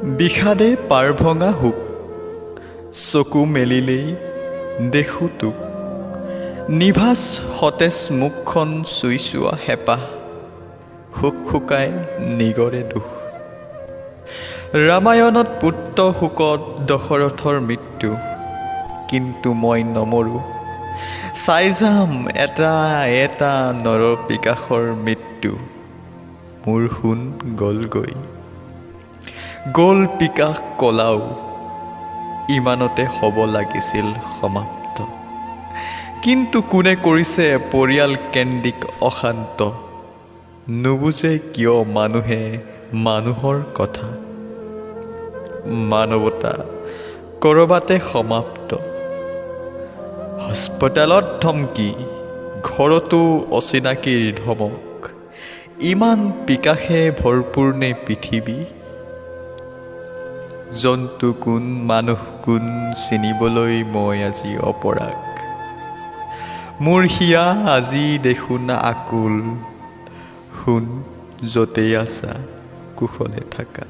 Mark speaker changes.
Speaker 1: বিষাদে পাৰ ভঙা হুক, চকু মেলিলেই দেখোঁ তোক। নিভাজ সতেজ মুখখন চুই চোৱা হেঁপাহ, হুক শুকাই নিগৰে দুখ। ৰামায়ণত পুত্ৰ শোকত দশৰথৰ মৃত্যু, কিন্তু মই নমৰোঁ, চাই যাম এটা এটা নৰ বিকাশৰ মৃত্যু। মোৰ সোণ গ'লগৈ, গ'ল বিকাশ কলাও, ইমানতে হ'ব লাগিছিল সমাপ্ত। কিন্তু কোনে কৰিছে পৰিয়াল কেন্দ্ৰিক অশান্ত, নুবুজে কিয় মানুহে মানুহৰ কথা। মানৱতা ক'ৰবাতে সমাপ্ত, হস্পিটেলত ধমকি, ঘৰতো অচিনাকিৰ ধমক। ইমান বিকাশে ভৰপূৰ নে পৃথিৱী? জন্তু কোন মানুহ কোন চিনিবলৈ মই আজি অপৰাগ। মোৰ হিয়া আজি দেখোন আকুল, সোণ য'তেই আছা কুশলে থাকা।